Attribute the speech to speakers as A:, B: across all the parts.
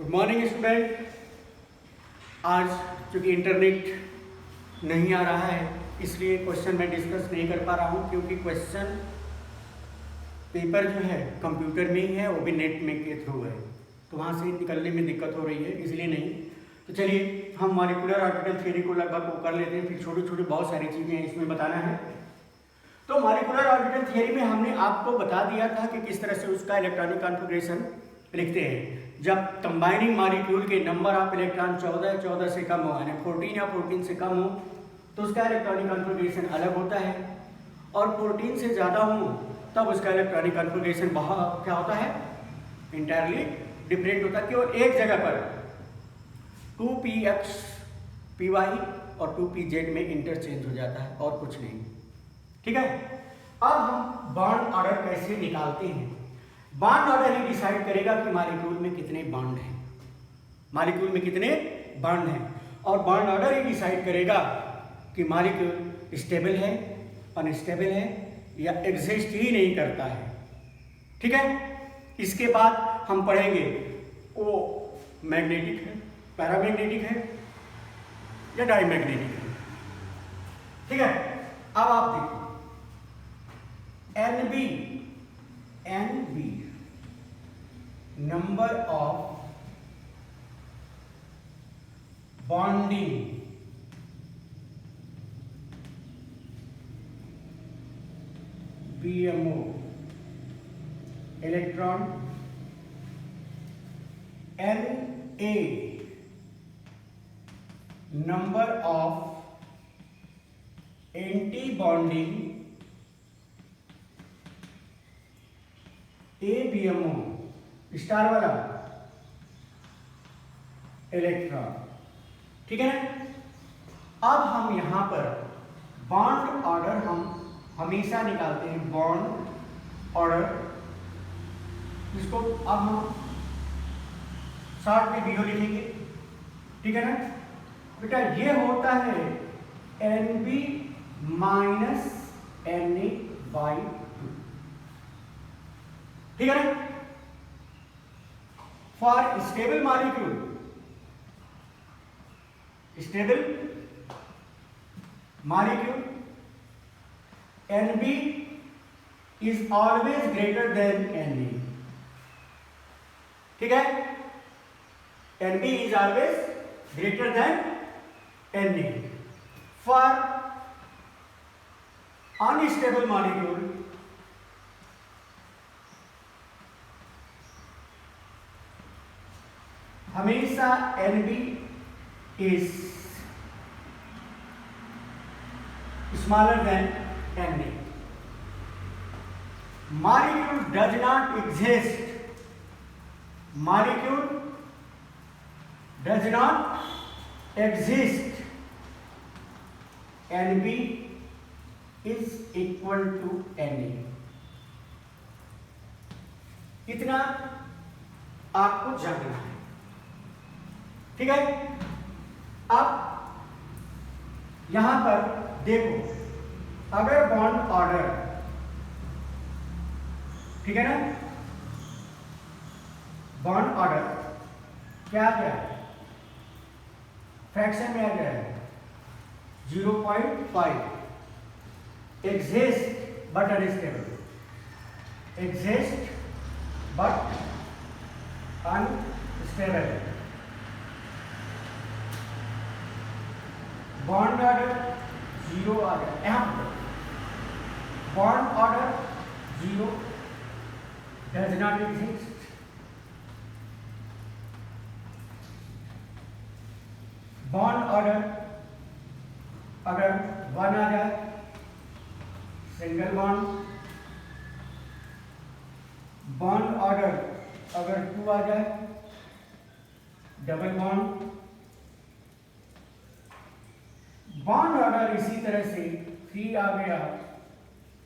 A: Good morning student. आज चूँकि internet नहीं आ रहा है इसलिए क्वेश्चन मैं डिस्कस नहीं कर पा रहा हूँ, क्योंकि क्वेश्चन पेपर जो है कंप्यूटर में ही है, वो भी नेट में के थ्रू है, तो वहाँ से निकलने में दिक्कत हो रही है, इसलिए नहीं। तो चलिए हम मॉलिक्यूलर ऑर्बिटल थ्योरी को लगभग वो कर लेते हैं, फिर छोटी छोटी बहुत सारी चीज़ें इसमें बताना है। तो मॉलिक्यूलर ऑर्बिटल थ्योरी में हमने आपको बता दिया था कि किस तरह से उसका इलेक्ट्रॉनिक कॉन्फ़िगरेशन लिखते हैं। जब कंबाइनिंग मॉलिक्यूल के नंबर ऑफ इलेक्ट्रॉन 14 से कम हो, यानी 14 या 14 से कम हो, तो उसका इलेक्ट्रॉनिक कॉन्फ़िगरेशन अलग होता है, और 14 से ज़्यादा हो तब उसका इलेक्ट्रॉनिक कॉन्फ़िगरेशन बहुत क्या होता है, इंटायरली डिफरेंट होता है। केवल एक जगह पर 2px py और 2pz में इंटरचेंज हो जाता है और कुछ नहीं। ठीक है, अब हम बॉन्ड ऑर्डर कैसे निकालते हैं। बॉन्ड ऑर्डर ही डिसाइड करेगा कि मॉलिक्यूल में कितने बॉन्ड हैं, मॉलिक्यूल में कितने बॉन्ड हैं, और बॉन्ड ऑर्डर ही डिसाइड करेगा कि मॉलिक्यूल स्टेबल है, अनस्टेबल है या एग्जिस्ट ही नहीं करता है। ठीक है, इसके बाद हम पढ़ेंगे वो मैग्नेटिक है, पैरामैग्नेटिक है या डायमैग्नेटिक है। ठीक है, अब आप देखो NB number of bonding BMO electron, Na number of anti-bonding ABMO star वाला इलेक्ट्रॉन। ठीक है ना। अब हम यहां पर बॉन्ड ऑर्डर हम हमेशा निकालते हैं, बॉन्ड ऑर्डर, जिसको अब हम शॉर्ट में बीओ लिखेंगे। ठीक है ना बेटा, ये होता है NB माइनस Na/2। ठीक है ना। For stable molecule, stable molecule NB is always greater than Na। ठीक है, NB is always greater than Na। For unstable molecule हमेशा NB is smaller than Na। Molecule does not exist, molecule does not exist, NB is equal to Na। इतना आपको जानना है। ठीक है, अब यहां पर देखो, अगर बॉन्ड ऑर्डर, ठीक है ना, बॉन्ड ऑर्डर क्या आ गया, फ्रैक्शन में आ गया है 0.5, exist but unstable, exist but unstable. Bond order 0 आ गया, यहां पर bond order 0 does not exist, bond order अगर 1 आ जाए सिंगल बॉन्ड, बॉन्ड ऑर्डर अगर 2 आ जाए डबल बॉन्ड, बॉन्ड ऑर्डर इसी तरह से 3 आ गया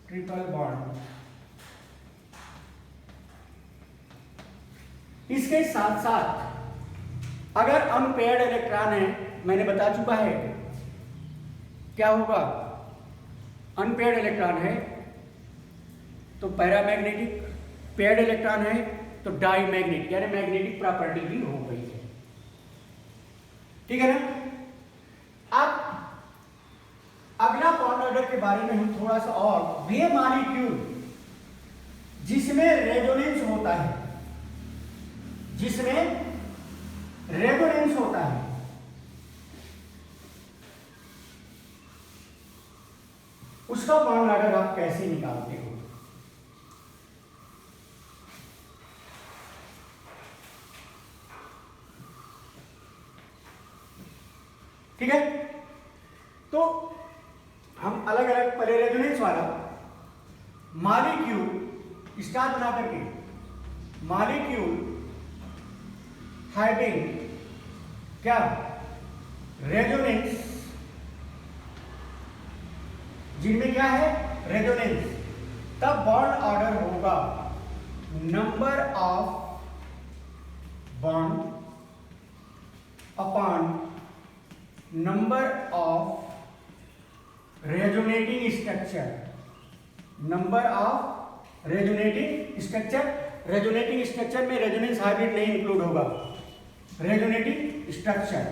A: ट्रिपल बॉन्ड। इसके साथ साथ अगर अनपेयर्ड इलेक्ट्रॉन है, मैंने बता चुका है क्या होगा, अनपेयर्ड इलेक्ट्रॉन है तो पैरामैग्नेटिक, पेयर्ड इलेक्ट्रॉन है तो डाई मैग्नेटिक यानी मैग्नेटिक प्रॉपर्टी भी हो गई है। ठीक है ना। अब अगला बॉन्ड ऑर्डर के बारे में हम थोड़ा सा और, वे मॉलिक्यूल जिसमें रेजोनेंस होता है, जिसमें रेजोनेंस होता है, उसका बॉन्ड ऑर्डर आप कैसे निकालते हो? ठीक है, तो हम अलग अलग पहले रेजोनेंस वाला मॉलिक्यूल स्टार बना करके, मॉलिक्यूल हैविंग क्या रेजोनेंस, जिनमें क्या है रेजोनेंस, तब बॉन्ड ऑर्डर होगा number of bond upon number of resonating structure, number of resonating structure. Resonating structure में रेजोनेंस हाइब्रिड नहीं इंक्लूड होगा, रेजोनेटिंग स्ट्रक्चर।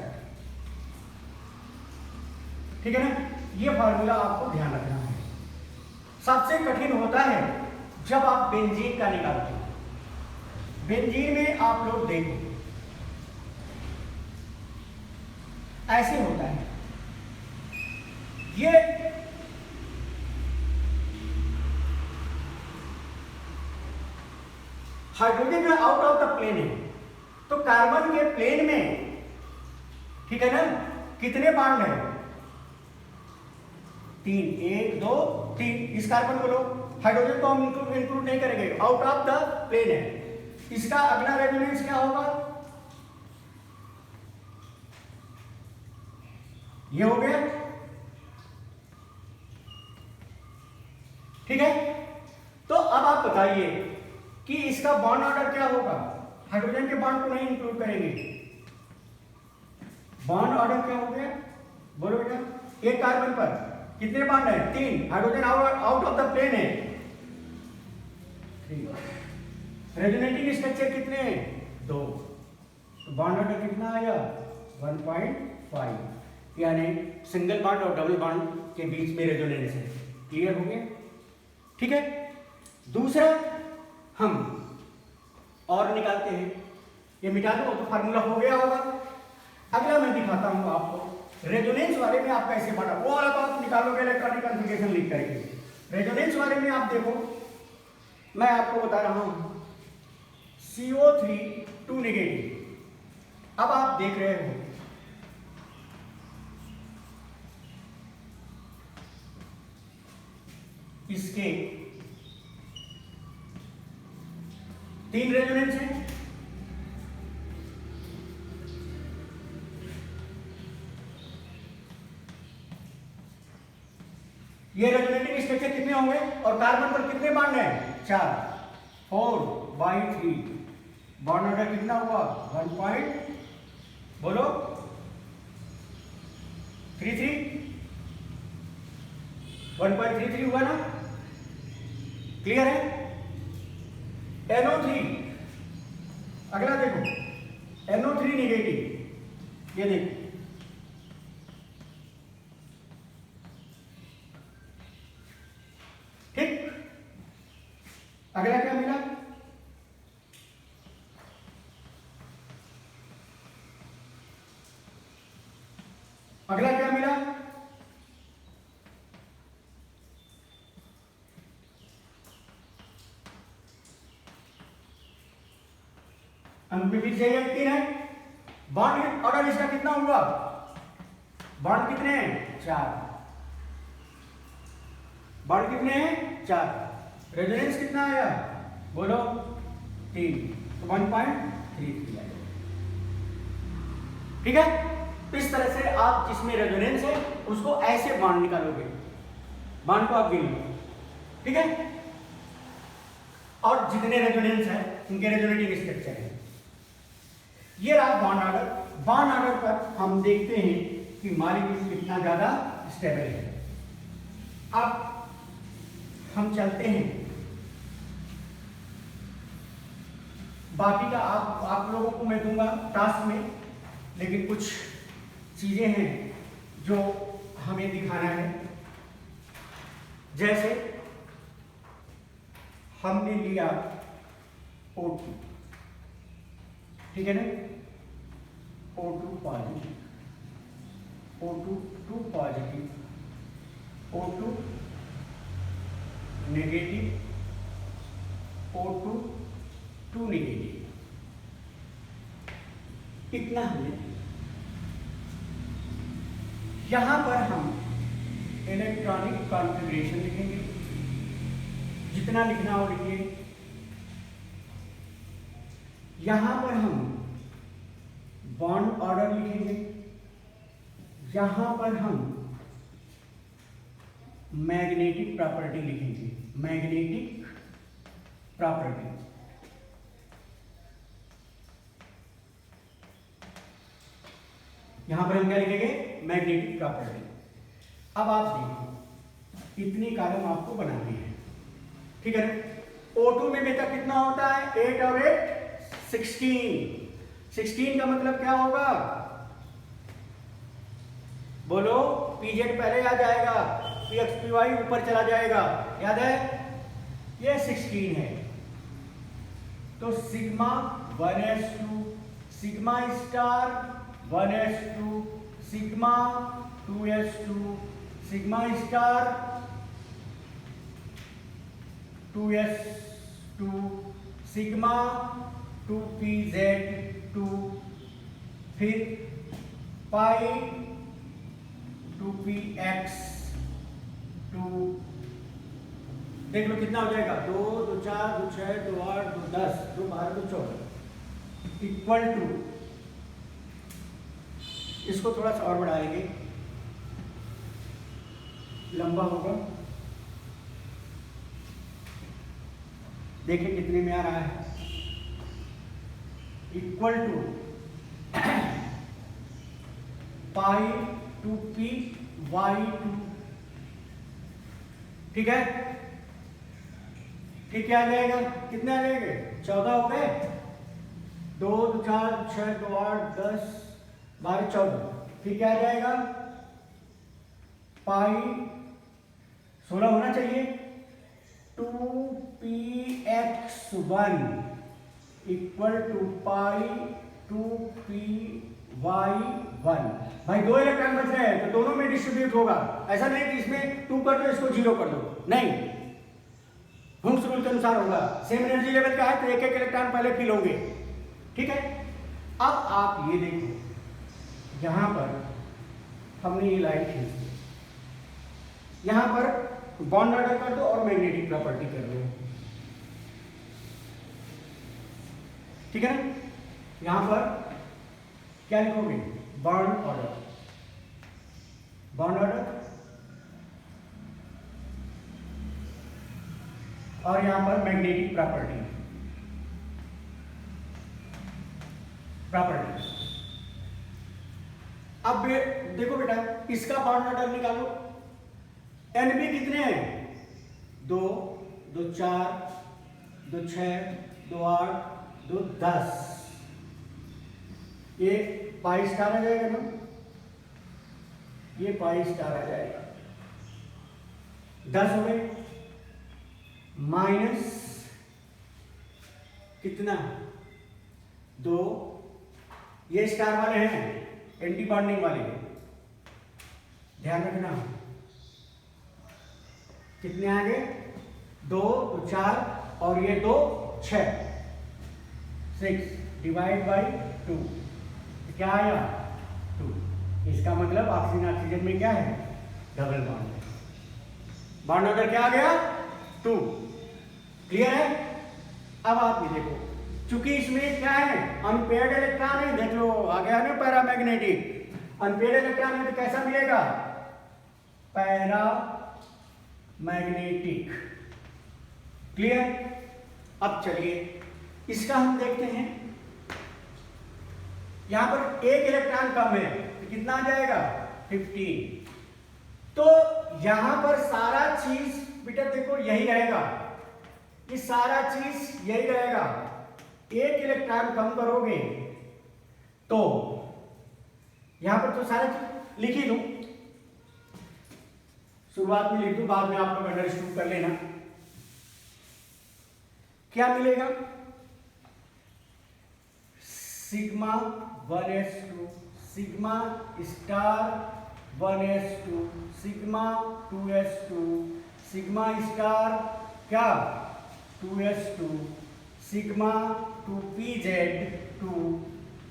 A: ठीक है ना, ये फार्मूला आपको ध्यान रखना है। सबसे कठिन होता है जब आप बेंजीन का निकालते हो। बेंजीन में आप लोग देखो ऐसे होता है, ये हाइड्रोजन जो आउट ऑफ द प्लेन है, तो कार्बन के प्लेन में, ठीक है ना, कितने बॉन्ड है? 3, 1 2 3। इस कार्बन को लो, हाइड्रोजन को हम इंक्लूड नहीं करेंगे, आउट ऑफ द प्लेन है। इसका अगला रेजोनेंस क्या होगा? ये हो गया। ठीक है, तो अब आप बताइए कि इसका बॉन्ड ऑर्डर क्या होगा? हाइड्रोजन के बॉन्ड को नहीं इंक्लूड करेंगे, बॉन्ड ऑर्डर क्या हो गया? बोलो बेटा, एक कार्बन पर कितने बॉन्ड है? 3। Hydrogen out of the plane है 3। रेजोनेटिंग स्ट्रक्चर कितने हैं? 2। तो बॉन्ड ऑर्डर कितना आया? 1.5, यानी सिंगल बॉन्ड और डबल बॉन्ड के बीच में रेजोनेंस है। क्लियर हो गया? ठीक है, दूसरा हम और निकालते हैं, ये मिटा दो तो फार्मूला हो गया होगा। अगला मैं दिखाता हूं आपको रेजोनेंस वाले में आप कैसे बढ़ा, वो वाला तो आप निकालोगे इलेक्ट्रॉनिक कॉन्फ़िगरेशन लिख करके। रेजोनेंस वाले में आप देखो, मैं आपको बता रहा हूं CO3 2 नेगेटिव। अब आप देख रहे हो इसके 3 रेजोनेंस हैं। ये रेजोनेटिंग स्ट्रक्चर कितने होंगे और कार्बन पर कितने बॉन्ड हैं? 4, 4/3। बॉन्ड ऑर्डर कितना हुआ? 1 बोलो 33, 1.33 हुआ ना? क्लियर है? NO3, अगला देखो NO3 नेगेटिव, ये देखो ठीक। अगला क्या मिला? अगला क्या मिला? फिर चाहिए 3 है। बॉन्ड ऑर्डर इसका कितना हुआ? बॉन्ड कितने हैं? 4। बॉन्ड कितने हैं? 4। रेजोनेंस कितना आया? बोलो 3, तो 1.33 आया। ठीक है, तो इस तरह से आप जिसमें रेजोनेंस है उसको ऐसे बॉन्ड निकालोगे, बॉन्ड को आप गिन लो। ठीक है, और जितने रेजोनेंस है उनके रेजोनेटिंग स्ट्रक्चर है। ये रहा बॉन्ड ऑर्डर। बॉन्ड ऑर्डर पर हम देखते हैं कि मॉलिक्यूल कितना ज्यादा स्टेबल है। अब हम चलते हैं बाकी का आप लोगों को मैं दूंगा टास्क में, लेकिन कुछ चीजें हैं जो हमें दिखाना है। जैसे हमने लिया O2, ठीक है ना, O2 positive, O2 2 positive, O2 negative, O2 2 negative. इतना हमने, यहां पर हम इलेक्ट्रॉनिक कॉन्फ़िगरेशन लिखेंगे, जितना लिखना हो लिखिए। यहां पर हम बॉन्ड ऑर्डर लिखेंगे, यहां पर हम मैग्नेटिक प्रॉपर्टी लिखेंगे, मैग्नेटिक प्रॉपर्टी। यहां पर हम क्या लिखेंगे, मैग्नेटिक प्रॉपर्टी। अब आप देखो, इतनी कॉलम आपको बनानी है, ठीक है। O2 में बेटा कितना होता है, 8 और 8 16। 16 का मतलब क्या होगा, बोलो, PZ पहले आ जाएगा, PX PY ऊपर चला जाएगा, याद है, ये 16 है। तो sigma 1s2, sigma star 1s2, sigma 2s2, sigma star 2s2, sigma 2pz2, फिर पाई 2px2। देख लो कितना हो जाएगा, 2 2 4 2 6 2 8 2 10 2 12 2 14 इक्वल टू, इसको थोड़ा सा और बढ़ाएंगे, लंबा होगा, देखिए कितने में आ रहा है, इक्वल टू पाई 2py2, ठीक है। ठीक, क्या आ जाएगा, कितने आ जाएंगे, 14 हो गए, 2 2 4 6 2 8 10 12 14, फिर क्या आ जाएगा, पाई 16 होना चाहिए, 2px1 equal to pi 2py1। भाई 2 इलेक्ट्रॉन बच रहे हैं तो दोनों में डिस्ट्रीब्यूट होगा, ऐसा नहीं कि इसमें 2 कर दो इसको 0 कर दो, नहीं, हुम्स रूल के अनुसार होगा। सेम एनर्जी लेवल का है तो एक एक इलेक्ट्रॉन पहले फिल होंगे, ठीक है। अब आप ये देखो, यहां पर हमने ये लाइन खींच दी, यहां पर बॉन्ड ऑर्डर कर दो और मैग्नेटिक प्रॉपर्टी कर दो, ठीक है ना। यहां पर क्या लिखोगे, बॉन्ड ऑर्डर, बॉन्ड ऑर्डर, और यहां पर मैग्नेटिक प्रॉपर्टी, प्रॉपर्टी। अब देखो बेटा, इसका बॉन्ड ऑर्डर निकालो, NB कितने हैं, 2 2 4 2 6 2 8 2 10, ये पाई स्टार आ जाएगा ना, ये पाई स्टार आ जाएगा, 10 हो गए, माइनस कितना, 2, ये स्टार वाले हैं एंटी बॉन्डिंग वाले, ध्यान रखना, कितने आ गए, 2 तो 4 और ये 2 6, 6 डिवाइड बाई 2, क्या आया 2। इसका मतलब ऑक्सीजन ऑक्सीजन में क्या है, डबल बॉन्ड, बॉन्ड ऑर्डर क्या आ गया 2, क्लियर है। अब आप ये देखो, चूंकि इसमें क्या है, अनपेयर्ड इलेक्ट्रॉन है, देख लो आ गया ना पैरामैग्नेटिक, अनपेयर्ड इलेक्ट्रॉन है तो कैसा मिलेगा, पैरामैग्नेटिक, क्लियर। अब चलिए इसका हम देखते हैं, यहां पर एक इलेक्ट्रॉन कम है तो कितना आ जाएगा 15, तो यहां पर सारा चीज बेटा देखो यही रहेगा, ये सारा चीज यही रहेगा, एक इलेक्ट्रॉन कम करोगे तो यहां पर तो सारे लिख ही दूं, शुरुआत में लिख दूं, बाद में आप लोग अंडरस्टूड कर लेना। क्या मिलेगा? Sigma 1s2 sigma star 1s2 sigma 2s2 sigma star क्या 2s2 सिग्मा 2pz2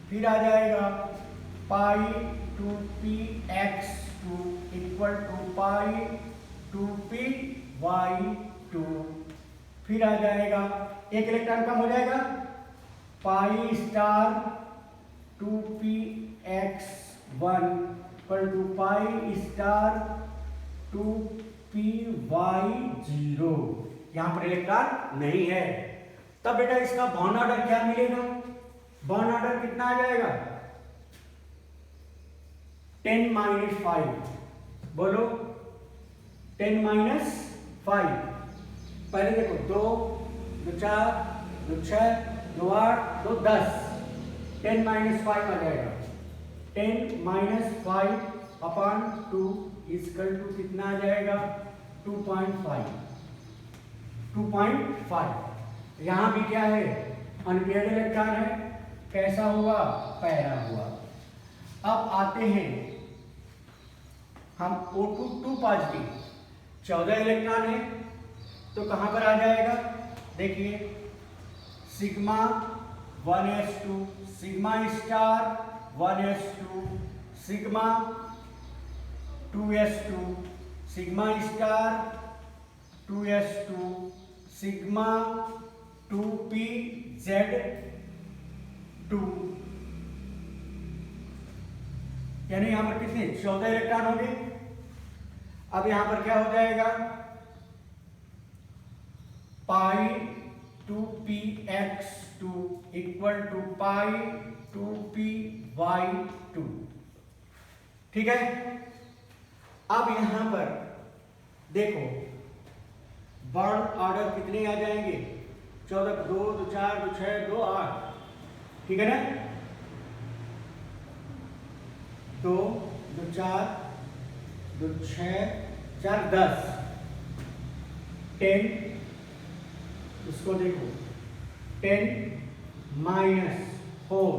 A: फिर आ जाएगा pi 2px2 equal to pi 2py2 फिर आ जाएगा एक इलेक्ट्रॉन कम हो जाएगा pi star 2px1 equal to pi star 2py0। यहां पर इलेक्ट्रॉन नहीं है, तब बेटा इसका बॉन्ड ऑर्डर क्या मिलेगा? बॉन्ड ऑर्डर कितना आ जाएगा? 10-5 बोलो 10-5। पहले देखो 2 2 4 2 6 2 8 2 10 10-5 आ जाएगा। 10-5 अपॉन 2 इक्वल टू कितना आ जाएगा? 2.5। यहां भी क्या है? अनपेयर्ड इलेक्ट्रॉन है, कैसा हुआ? पैरा हुआ। अब आते हैं हम O2 2 पॉजिटिव 14 इलेक्ट्रॉन है, तो कहां पर आ जाएगा? देखिए sigma 1s2 sigma star 1s2 sigma 2s2 sigma star 2s2 sigma 2pz2 यानी यहां पर कितने 14 इलेक्ट्रॉन होंगे। अब यहां पर क्या हो जाएगा? Pi 2px2 equal to pi 2py2। ठीक है, अब यहां पर देखो बॉन्ड ऑर्डर कितने आ जाएंगे? 14 2 2 4 2 6 2 8। ठीक है ना? 2 2 4 2 6 4 10 10 उसको देखो 10-4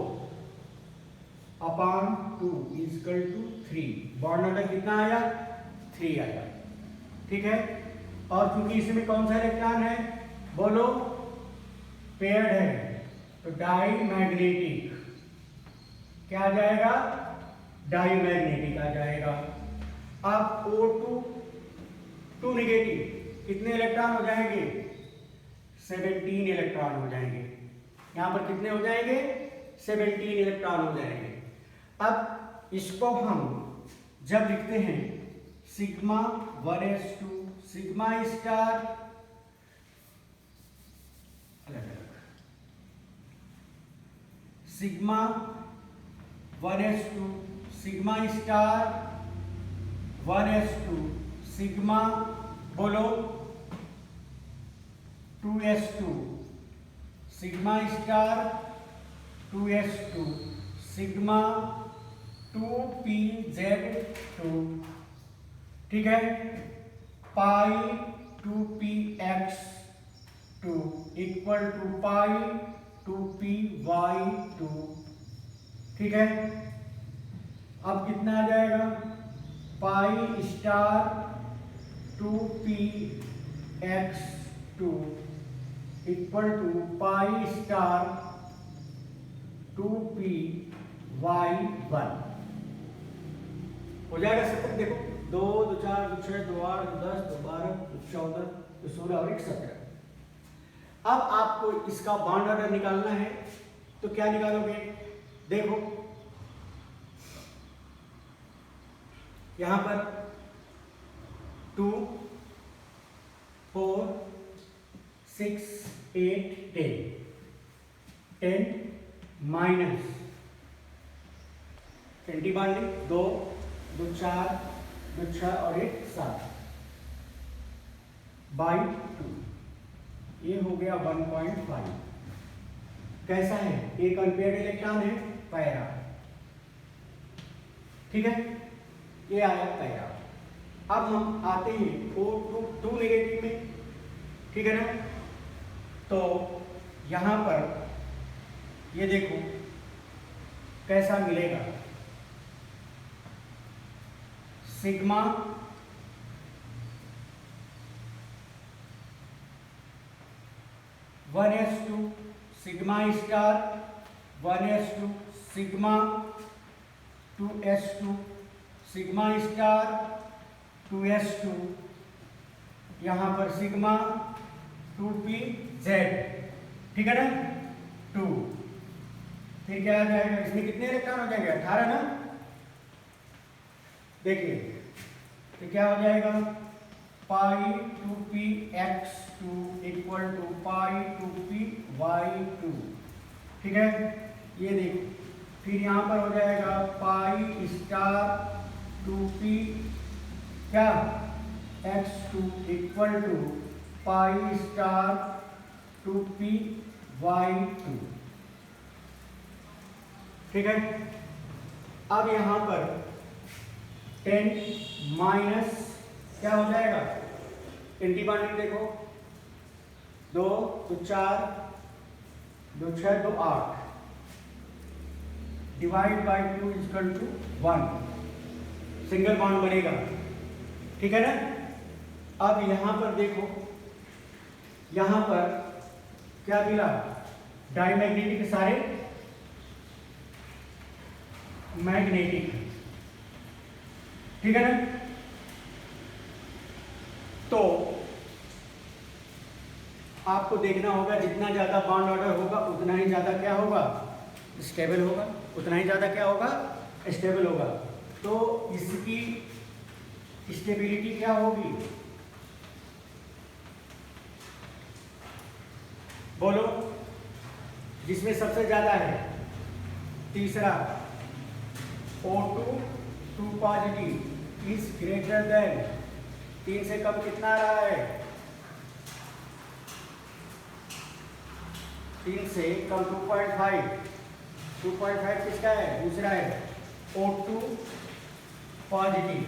A: upon 2 equal to 3। Bond order कितना आया? 3 आया। ठीक है, और क्योंकि इसमें कौन सा इलेक्ट्रॉन है? बोलो पेयर्ड है, तो डाई मैग्नेटिक क्या आ जाएगा? डाई मैग्नेटिक आ जाएगा। अब O2 2 निगेटिव कितने इलेक्ट्रॉन हो जाएंगे? 17 इलेक्ट्रॉन हो जाएंगे। यहां पर कितने हो जाएंगे? 17 इलेक्ट्रॉन हो जाएंगे। अब इसको हम जब लिखते हैं sigma 1s2 sigma star sigma 1s2 sigma star 1s2 sigma बोलो 2s2 sigma star 2s2 sigma 2pz2। ठीक है, पाई 2px2 equal to pi 2py2। ठीक है, अब कितना आ जाएगा? Pi star 2px2 equal to pi star 2py1 हो जाएगा। 17 देखो 2 2 4 2 6 2 8 2 10 2 12 2 14 2 16 और 1 17। अब आपको इसका बॉन्ड ऑर्डर निकालना है, तो क्या निकालोगे? देखो यहां पर 2 4 6 8 10 10 माइनस 20 बांध 2 2 4 2 6 और 1 7 बाई 2 ये हो गया 1.5। कैसा है, एक अनपेयर्ड इलेक्ट्रॉन है, पैरा, ठीक है, ये आया पैरा। अब हम आते हैं टू नेगेटिव में, ठीक है ना। तो यहाँ पर ये देखो कैसा मिलेगा, sigma one S two sigma star 1s2 sigma 2s2 sigma star 2s2, यहाँ पर सिग्मा 2pz, ठीक है ना 2। फिर क्या आ जाएगा, इसमें कितने इलेक्ट्रॉन हो जाएंगे, 18 ना। देखिए तो क्या हो जाएगा, pi 2px2 equal to pi 2py2, ठीक है। ये देखो फिर यहाँ पर हो जाएगा पाई स्टार 2p क्या x2 equal to pi star 2py2, ठीक है। अब यहाँ पर 10 माइनस क्या हो जाएगा, एंटी बाइंडिंग देखो 2 तो 4 2 6 2 8 divide by 2 equal to 1, single bond बनेगा, ठीक है ना। अब यहाँ पर देखो, यहाँ पर क्या मिला, डाईमैग्नेटिक सारे मैग्नेटिक, ठीक है ना। तो आपको देखना होगा जितना ज्यादा बॉन्ड ऑर्डर होगा उतना ही ज्यादा क्या होगा, स्टेबल होगा, उतना ही ज्यादा क्या होगा, स्टेबल होगा। तो इसकी स्टेबिलिटी क्या होगी, बोलो, जिसमें सबसे ज्यादा है तीसरा O2 2 positive is greater than, 3 से कम कितना आ रहा है, 3 से कम 2.5, 2.5 किसका है, दूसरा है O2 पॉजिटिव,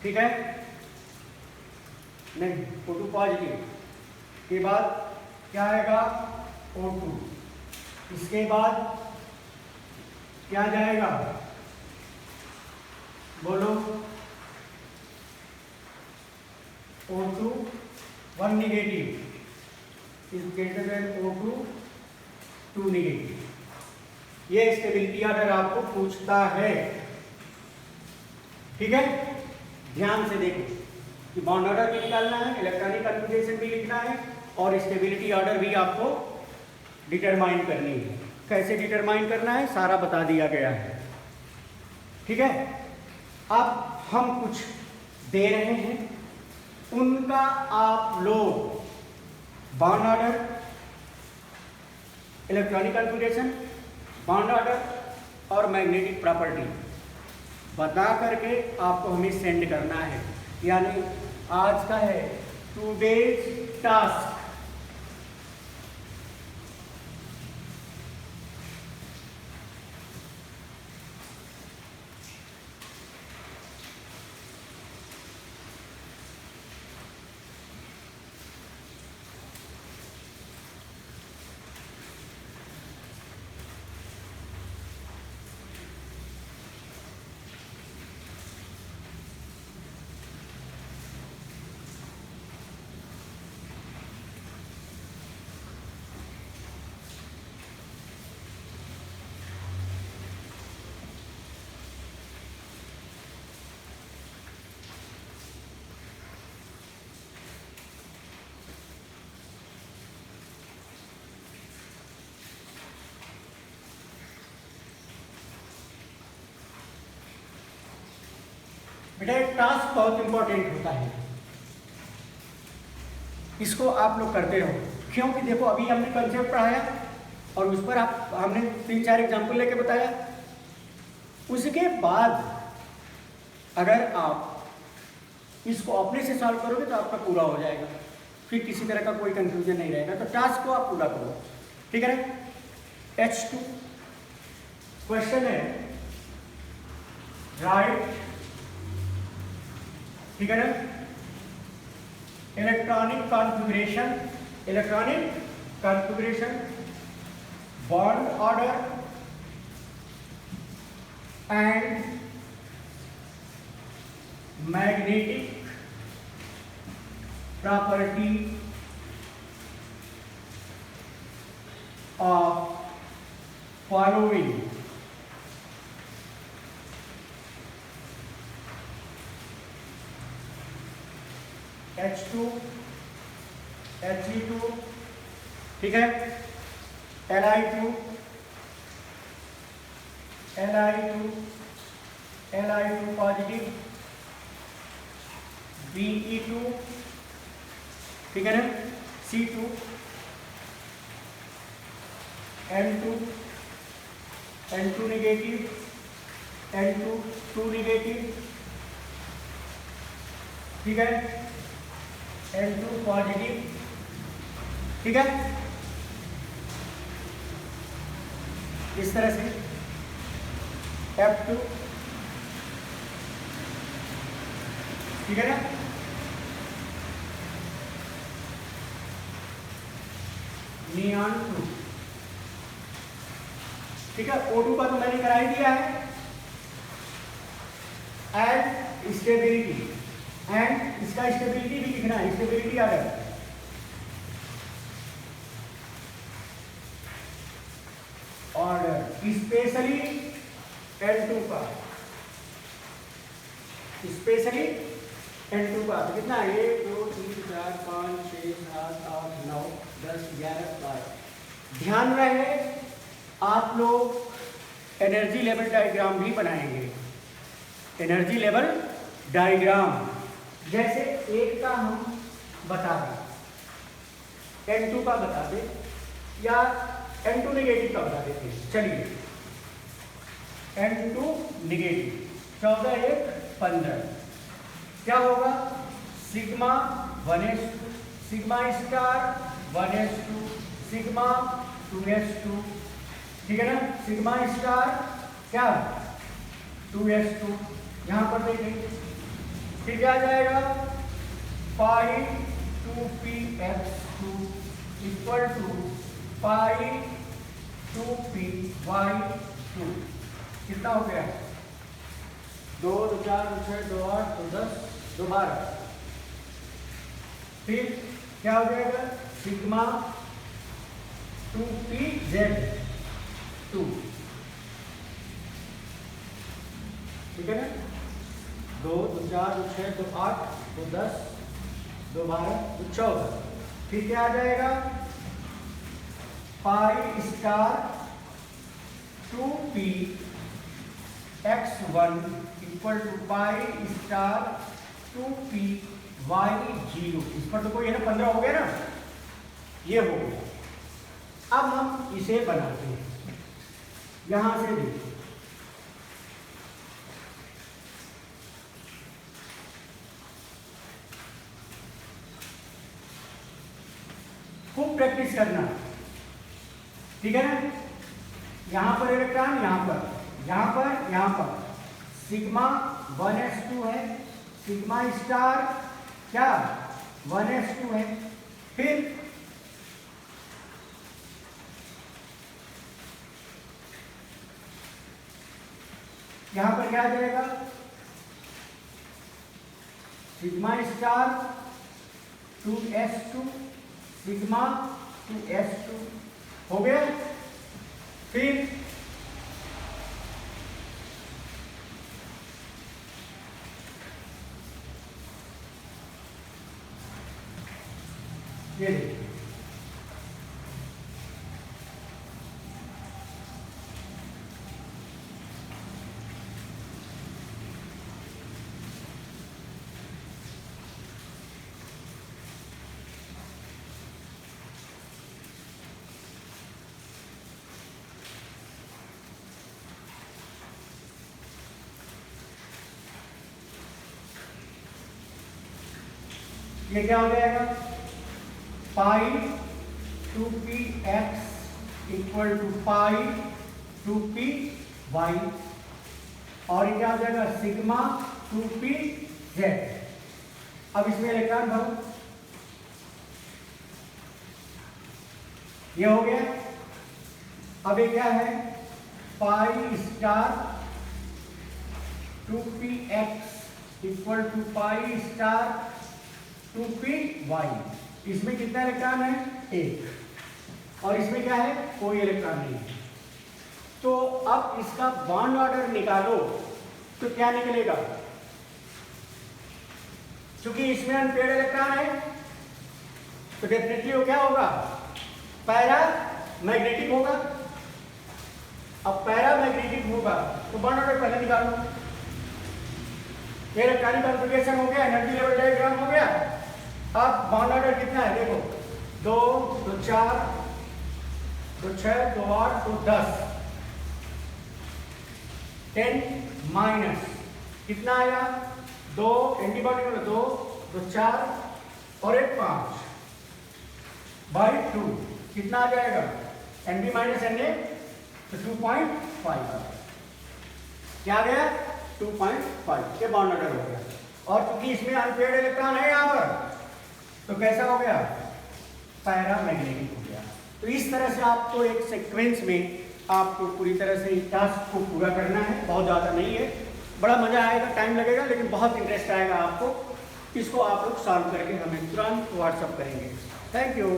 A: ठीक है, नहीं O2 पॉजिटिव के बाद क्या आएगा O2, इसके बाद क्या जाएगा, बोलो, O2 1 negative is greater than O2 2 negative. ये स्टेबिलिटी ऑर्डर आपको पूछता है, ठीक है। ध्यान से देखो कि बॉन्ड ऑर्डर भी निकालना है, इलेक्ट्रॉनिक कन्फिगरेशन भी लिखना है और स्टेबिलिटी ऑर्डर भी आपको डिटरमाइन करनी है। कैसे डिटरमाइन करना है सारा बता दिया गया है, ठीक है। अब हम कुछ दे रहे हैं, उनका आप लोग bond order, electronic configuration, bond order और मैग्नेटिक प्रॉपर्टी बता करके आपको हमें सेंड करना है। यानी आज का है टुडेज टास्क। बेटा एक टास्क बहुत इंपॉर्टेंट होता है, इसको आप लोग करते रहो, क्योंकि देखो अभी हमने कंसेप्ट पढ़ाया और उस पर हमने 3-4 एग्जाम्पल लेके बताया। उसके बाद अगर आप इसको अपने से सॉल्व करोगे तो आपका पूरा हो जाएगा, फिर किसी तरह का कोई कंफ्यूजन नहीं रहेगा। तो टास्क को आप पूरा करो, ठीक है ना। H2 क्वेश्चन है राइट, ठीक है ना, electronic configuration bond order and magnetic property of following H2 He2, ठीक है, Li2 पॉजिटिव, Be2, ठीक है ना, C2 N2 negative, N2 2 negative, ठीक है, N2 पॉजिटिव, ठीक है, इस तरह से F2, ठीक है ना, नियॉन 2, ठीक है। O2 का तो मैंने करा ही दिया है, एंड स्टेबिलिटी, एंड इसका स्टेबिलिटी भी लिखना है, स्टेबिलिटी ऑर्डर, स्पेशली N2 का, स्पेशली N2 का तो कितना है, 1 2 3 4 5 6 7 8 9 10 11 12। ध्यान रहे आप लोग एनर्जी लेवल डायग्राम भी बनाएंगे, एनर्जी लेवल डायग्राम, जैसे एक का हम बता दें, N2 का बता दें या N2 नेगेटिव का बता देते हैं। चलिए N2 नेगेटिव 14 1 15 क्या होगा, sigma 1s2, sigma star 1s2, sigma 2s2, ठीक है ना, सिग्मा स्टार क्या 2s2, यहां पर देखेंगे फिर क्या आ जाएगा, pi 2px2 equal to pi 2py2, कितना हो गया, 2 2 4 2 6 2 8 2 10 2 12, फिर क्या हो जाएगा, सिग्मा 2pz2, ठीक है ना, 2 2 4 2 6 2 8 2 10 2 12 2 14, फिर क्या आ जाएगा, pi star 2p x1 equal to pi star 2p y0, इस पर तो कोई है ना, 15 हो गया ना, ये हो गया। अब हम इसे बनाते हैं, यहां से देखिए, खूब प्रैक्टिस करना, ठीक है ना, यहां पर इलेक्ट्रॉन, यहां पर सिग्मा 1s2 है, सिग्मा स्टार क्या 1s2 है, फिर यहां पर क्या आ जाएगा, sigma star 2s2, sigma 2s2 हो गया, फिर ये देखिए, ये क्या हो जाएगा, pi 2px equal to pi 2p y, और ये क्या हो जाएगा सिग्मा 2p z। अब इसमें इलेक्ट्रॉन भरो, ये हो गया। अब ये क्या है pi star 2px equal to pi star 2py। इसमें कितना इलेक्ट्रॉन है एक, और इसमें क्या है कोई इलेक्ट्रॉन नहीं है। तो अब इसका बॉन्ड ऑर्डर निकालो तो क्या निकलेगा, क्योंकि इसमें अनपेयर्ड इलेक्ट्रॉन है तो डेफिनेटली वो क्या होगा पैरा मैग्नेटिक होगा। अब पैरा मैग्नेटिक होगा तो बॉन्ड ऑर्डर पहले निकालो। ये इलेक्ट्रॉनिक कॉन्फ़िगरेशन हो गया, एनर्जी लेवल डायग्राम हो गया। अब बॉन्ड ऑर्डर कितना है देखो 2 2 4 2 6 2 8 2 10 10 माइनस कितना आया 2 एंटीबॉडी में 2 2 4 और एक 5 बाई 2 कितना आ जाएगा N B minus N A तो 2.5 क्या आ गया 2.5 के बॉन्ड ऑर्डर हो गया। और क्योंकि इसमें अनपेयर्ड इलेक्ट्रॉन है यहाँ पर तो कैसा हो गया पैरा मैग्नेटिक हो गया। तो इस तरह से आपको एक सीक्वेंस में आपको पूरी तरह से इस टास्क को पूरा करना है, बहुत ज़्यादा नहीं है, बड़ा मज़ा आएगा, टाइम लगेगा लेकिन बहुत इंटरेस्ट आएगा आपको। इसको आप लोग सॉल्व करके हमें तुरंत व्हाट्सअप करेंगे। Thank you.